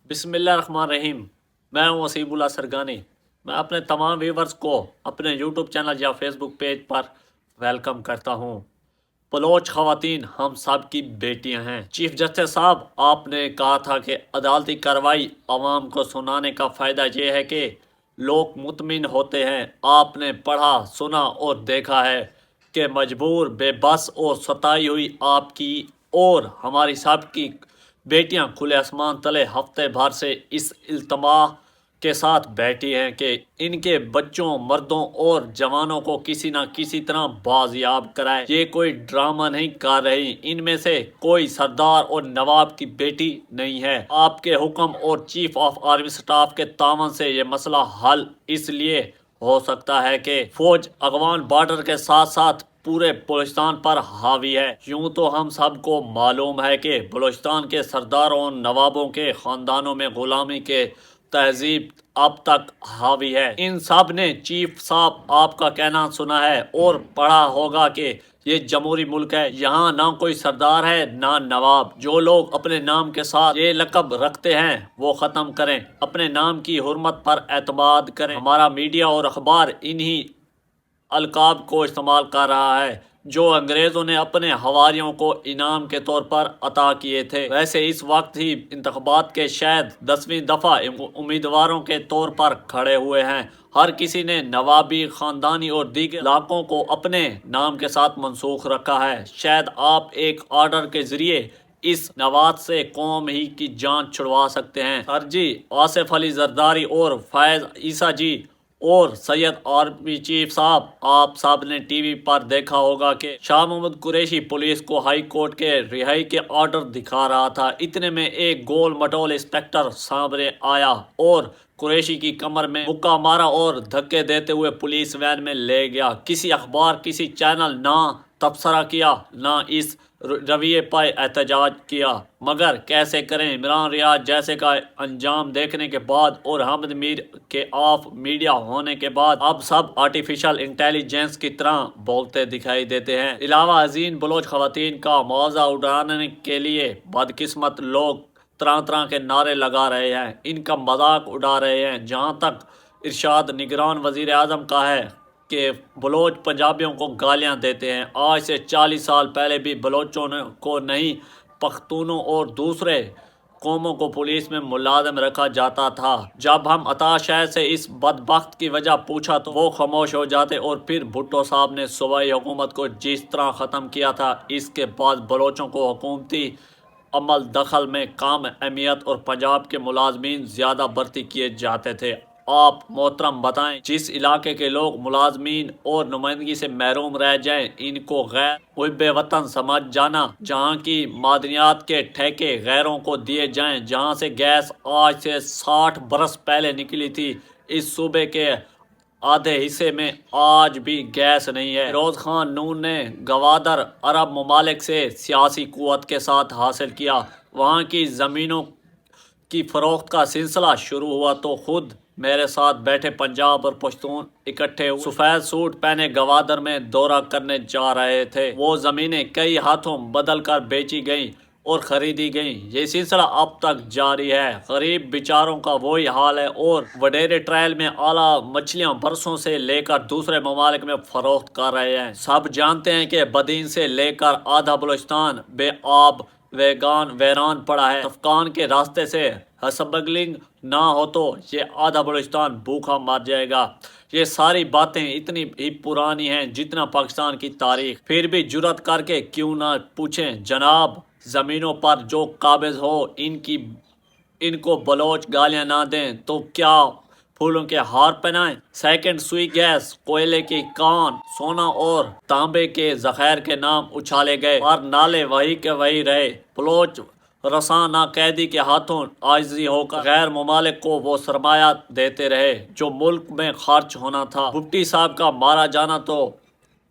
बिस्मिल्लाहिर्रहमानिर्रहीम। मैं हूं वसीम उल्लाह सरगानी। मैं अपने तमाम व्यूवर्स को अपने यूट्यूब चैनल या फेसबुक पेज पर वेलकम करता हूं। बलोच खवातीन हम सब की बेटियां हैं। चीफ जस्टिस साहब, आपने कहा था कि अदालती कार्रवाई आवाम को सुनाने का फ़ायदा ये है कि लोग मुतमिन होते हैं। आपने पढ़ा, सुना और देखा है कि मजबूर, बेबस और सताई हुई आपकी और हमारी सब की बेटियां खुले आसमान तले हफ्ते भर से इस इल्तमा के साथ बैठी हैं कि इनके बच्चों, मर्दों और जवानों को किसी न किसी तरह बाजियाब कराए। ये कोई ड्रामा नहीं कर रही। इनमें से कोई सरदार और नवाब की बेटी नहीं है। आपके हुक्म और चीफ ऑफ आर्मी स्टाफ के तावन से ये मसला हल इसलिए हो सकता है कि फौज अगवान बॉर्डर के साथ साथ पूरे बलूचिस्तान पर हावी है। यूं तो हम सबको मालूम है कि बलूचिस्तान के सरदारों, नवाबों के खानदानों में गुलामी के तहजीब अब तक हावी है। इन सब ने चीफ साहब आपका कहना सुना है और पढ़ा होगा कि ये जमहूरी मुल्क है। यहाँ ना कोई सरदार है ना नवाब। जो लोग अपने नाम के साथ ये लकब रखते हैं वो ख़त्म करें। अपने नाम की हुर्मत पर एतमाद करें। हमारा मीडिया और अखबार इन्हीं अलकाब को इस्तेमाल कर रहा है जो अंग्रेज़ों ने अपने हवारियों को इनाम के तौर पर अता किए थे। वैसे इस वक्त ही इंतखाबात के शायद 10वीं दफ़ा उम्मीदवारों के तौर पर खड़े हुए हैं। हर किसी ने नवाबी, ख़ानदानी और दीगर इलाकों को अपने नाम के साथ मनसूख रखा है। शायद आप एक आर्डर के ज़रिए इस नवाज से कौम ही की जान छुड़वा सकते हैं। सर जी, आसिफ अली जरदारी और फैज़ ईसा जी और सैयद आर्मी चीफ साहब, आप साहब ने टीवी पर देखा होगा कि शाह मोहम्मद कुरैशी पुलिस को हाई कोर्ट के रिहाई के ऑर्डर दिखा रहा था। इतने में एक गोल मटोल इंस्पेक्टर सामने आया और कुरैशी की कमर में मुक्का मारा और धक्के देते हुए पुलिस वैन में ले गया। किसी अखबार, किसी चैनल ना तबसरा किया ना इस रवैये पर एहतजाज किया। मगर कैसे करें, इमरान रियाज जैसे का अंजाम देखने के बाद और हमद मीर के ऑफ मीडिया होने के बाद अब सब आर्टिफिशियल इंटेलिजेंस की तरह बोलते दिखाई देते हैं। अलावा अजीम बलोच खवातीन का मुआवजा उड़ाने के लिए बदकिस्मत लोग तरह तरह के नारे लगा रहे हैं, इनका मजाक उड़ा रहे हैं। जहाँ तक इरशाद निगरान वजीर आजम का है कि बलोच पंजाबियों को गालियां देते हैं। आज से 40 साल पहले भी बलोचों को नहीं, पख्तूनों और दूसरे कौमों को पुलिस में मुलाजिम रखा जाता था। जब हम अता शहर से इस बदबख्त की वजह पूछा तो वो खामोश हो जाते और फिर भुट्टो साहब ने सूबाई हुकूमत को जिस तरह ख़त्म किया था, इसके बाद बलोचों को हुकूमती अमल दखल में कम अहमियत और पंजाब के मुलाजमीन ज़्यादा भर्ती किए जाते थे। आप मोहतरम बताएं, जिस इलाके के लोग मुलाजमीन और नुमाइंदगी से महरूम रह जाएं, इनको गैर मुहिब्बे वतन समझ जाना। जहां की मादनियात के ठेके गैरों को दिए जाएं, जहां से गैस आज से 60 बरस पहले निकली थी। इस सूबे के आधे हिस्से में आज भी गैस नहीं है। फिरोज खान नून ने गवादर अरब ममालिक से सियासी कुव्वत के साथ हासिल किया। वहाँ की ज़मीनों की फरोख्त का सिलसिला शुरू हुआ तो खुद मेरे साथ बैठे पंजाब और पश्तून इकट्ठे हुए। सफ़ेद सूट पहने गवादर में दौरा करने जा रहे थे। वो ज़मीनें कई हाथों बदल कर बेची गईं और ख़रीदी गईं। ये सिलसिला अब तक जारी है। गरीब बेचारों का वही हाल है और वडेरे ट्रायल में आला मछलियाँ बरसों से लेकर दूसरे ममालिक में फ़रोख्त कर रहे हैं। सब जानते हैं कि बदीन से लेकर आधा बलूचिस्तान बेआब वैरान पड़ा है। अफगान के रास्ते से स्मगलिंग ना हो तो ये आधा बलूचिस्तान भूखा मर जाएगा। ये सारी बातें इतनी ही पुरानी हैं जितना पाकिस्तान की तारीख। फिर भी जुर्रत करके क्यों ना पूछें, जनाब, ज़मीनों पर जो काबिज हो इनको बलोच गालियां ना दें तो क्या फूलों के हार पहनाएं। सेकंड सुई गैस, कोयले की कान, सोना और तांबे के जखैर के नाम उछाले गए और नाले वही के वही रहे। बलोच रसाना कैदी के हाथों आजिजी होकर गैर ममालिक को वो सरमाया देते रहे जो मुल्क में खर्च होना था। भुट्टी साहब का मारा जाना तो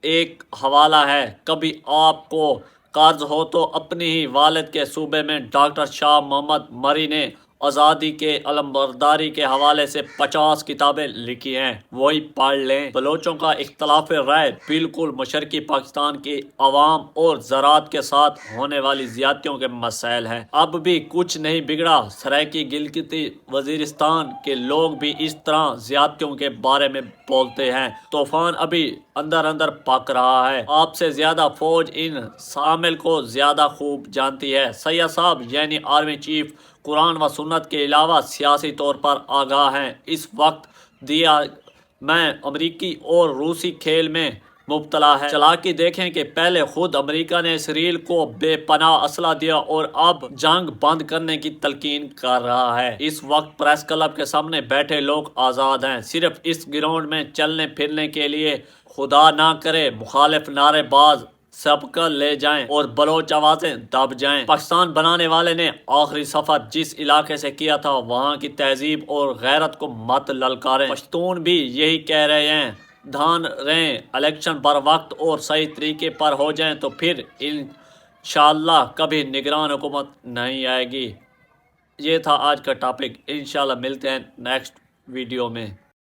एक हवाला है। कभी आपको कर्ज हो तो अपनी ही वालिद के सूबे में डॉक्टर शाह मोहम्मद मरी ने آزادی کے علمبرداری کے حوالے سے 50 کتابیں لکھی ہیں، وہی پڑھ لیں۔ بلوچوں کا اختلاف رائے بالکل مشرقی پاکستان کی عوام اور زراعت کے ساتھ ہونے والی زیادتیوں کے مسائل ہیں۔ اب بھی کچھ نہیں بگڑا، سرائیکی گلگتی وزیرستان کے لوگ بھی اس طرح زیادتیوں کے بارے میں بولتے ہیں۔ طوفان ابھی اندر اندر پک رہا ہے۔ آپ سے زیادہ فوج ان عامل کو زیادہ خوب جانتی ہے۔ سید صاحب یعنی آرمی چیف قرآن و سنت کے علاوہ سیاسی طور پر آگاہ ہیں۔ اس وقت دیا میں امریکی اور روسی کھیل میں مبتلا ہے۔ چلاکی دیکھیں کہ پہلے خود امریکہ نے اسرائیل کو بے پناہ اسلحہ دیا اور اب جنگ بند کرنے کی تلقین کر رہا ہے۔ اس وقت پریس کلب کے سامنے بیٹھے لوگ آزاد ہیں، صرف اس گراؤنڈ میں چلنے پھرنے کے لیے خدا نہ کرے مخالف نعرے باز سبق لے جائیں اور بلوچ آوازیں دب جائیں۔ پاکستان بنانے والے نے آخری سفر جس علاقے سے کیا تھا وہاں کی تہذیب اور غیرت کو مت للکاریں۔ پشتون بھی یہی کہہ رہے ہیں۔ دھیان رہیں الیکشن بر وقت اور صحیح طریقے پر ہو جائیں تو پھر انشاءاللہ کبھی نگران حکومت نہیں آئے گی۔ یہ تھا آج کا ٹاپک، انشاءاللہ ملتے ہیں نیکسٹ ویڈیو میں۔